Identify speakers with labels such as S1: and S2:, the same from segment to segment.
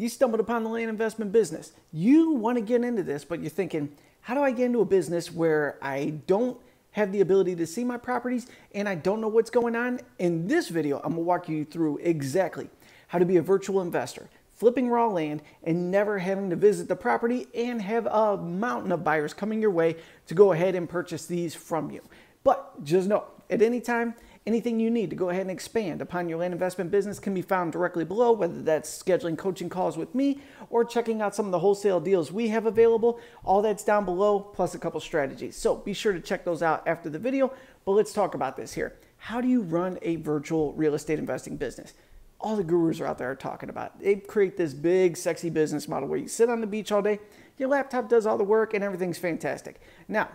S1: You stumbled upon the land investment business. You want to get into this, but you're thinking, how do I get into a business where I don't have the ability to see my properties and I don't know what's going on? In this video, I'm going to walk you through exactly how to be a virtual investor, flipping raw land and never having to visit the property and have a mountain of buyers coming your way to go ahead and purchase these from you. But just know, at any time, anything you need to go ahead and expand upon your land investment business can be found directly below, whether that's scheduling coaching calls with me or checking out some of the wholesale deals we have available. All that's down below, plus a couple strategies. So be sure to check those out after the video, but let's talk about this here. How do you run a virtual real estate investing business? All the gurus are out there talking about. They create this big, sexy business model where you sit on the beach all day, your laptop does all the work, and everything's fantastic. Now,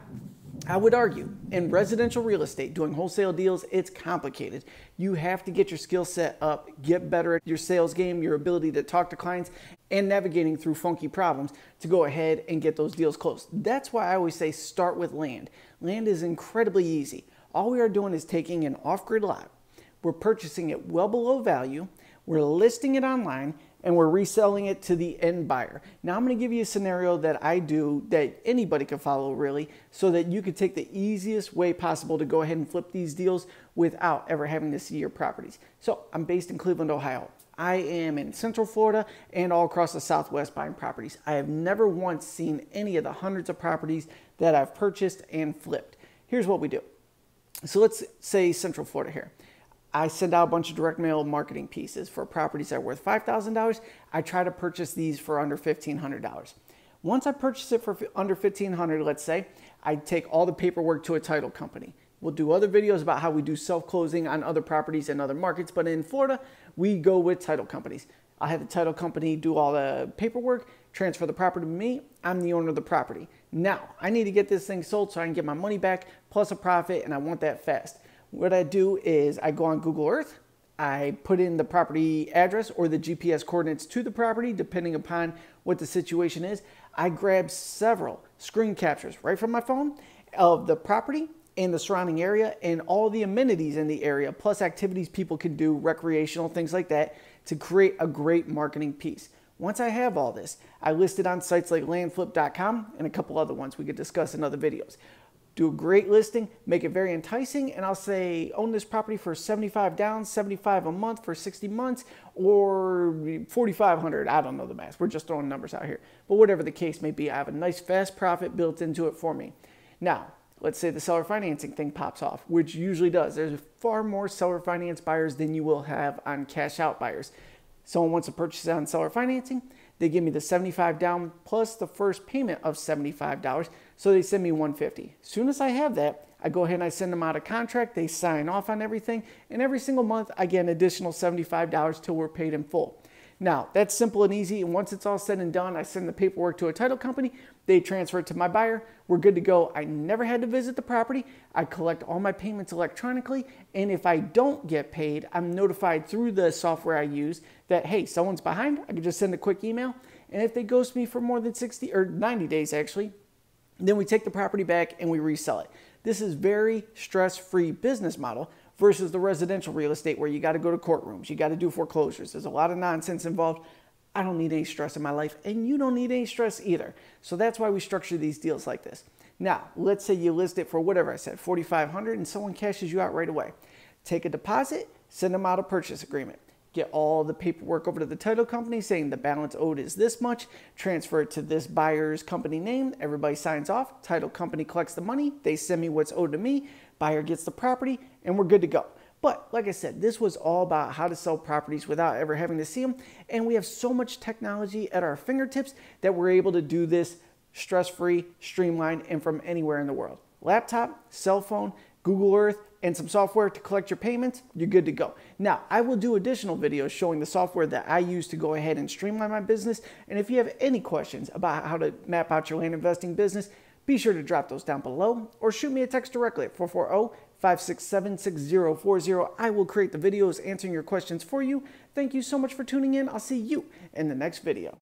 S1: I would argue in residential real estate, doing wholesale deals, it's complicated. You have to get your skill set up, get better at your sales game, your ability to talk to clients, and navigating through funky problems to go ahead and get those deals closed. That's why I always say start with land. Land is incredibly easy. All we are doing is taking an off-grid lot. We're purchasing it well below value, we're listing it online, and we're reselling it to the end buyer. Now I'm going to give you a scenario that I do that anybody can follow really, so that you can take the easiest way possible to go ahead and flip these deals without ever having to see your properties. So I'm based in Cleveland, Ohio. I am in Central Florida and all across the Southwest buying properties. I have never once seen any of the hundreds of properties that I've purchased and flipped. Here's what we do. So let's say Central Florida here. I send out a bunch of direct mail marketing pieces for properties that are worth $5,000. I try to purchase these for under $1,500. Once I purchase it for under $1,500, let's say, I take all the paperwork to a title company. We'll do other videos about how we do self-closing on other properties and other markets, but in Florida, we go with title companies. I have the title company do all the paperwork, transfer the property to me. I'm the owner of the property. Now, I need to get this thing sold so I can get my money back plus a profit, and I want that fast. What I do is I go on Google Earth, I put in the property address or the GPS coordinates to the property, depending upon what the situation is. I grab several screen captures right from my phone of the property and the surrounding area and all the amenities in the area, plus activities people can do, recreational, things like that, to create a great marketing piece. Once I have all this, I list it on sites like landflip.com and a couple other ones we could discuss in other videos. Do a great listing, make it very enticing, and I'll say own this property for $75 down, $75 a month for 60 months, or $4,500. I don't know the math. We're just throwing numbers out here. But whatever the case may be, I have a nice fast profit built into it for me. Now, let's say the seller financing thing pops off, which usually does. There's far more seller finance buyers than you will have on cash out buyers. Someone wants to purchase it on seller financing. They give me the $75 down plus the first payment of $75. So they send me $150. As soon as I have that, I go ahead and I send them out a contract. They sign off on everything. And every single month, I get an additional $75 till we're paid in full. Now, that's simple and easy. And once it's all said and done, I send the paperwork to a title company. They transfer it to my buyer. We're good to go. I never had to visit the property. I collect all my payments electronically. And if I don't get paid, I'm notified through the software I use that, hey, someone's behind. I can just send a quick email. And if they ghost me for more than 60 or 90 days, actually, then we take the property back and we resell it. This is very stress-free business model versus the residential real estate where you got to go to courtrooms, you got to do foreclosures. There's a lot of nonsense involved. I don't need any stress in my life, and you don't need any stress either. So that's why we structure these deals like this. Now, let's say you list it for whatever I said, $4,500, and someone cashes you out right away. Take a deposit, send them out a purchase agreement. Get all the paperwork over to the title company saying the balance owed is this much, transfer it to this buyer's company name, everybody signs off, title company collects the money, they send me what's owed to me, buyer gets the property, and we're good to go. But like I said, this was all about how to sell properties without ever having to see them, and we have so much technology at our fingertips that we're able to do this stress-free, streamlined, and from anywhere in the world. Laptop, cell phone, Google Earth, and some software to collect your payments, you're good to go. Now, I will do additional videos showing the software that I use to go ahead and streamline my business. And if you have any questions about how to map out your land investing business, be sure to drop those down below or shoot me a text directly at 440-567-6040. I will create the videos answering your questions for you. Thank you so much for tuning in. I'll see you in the next video.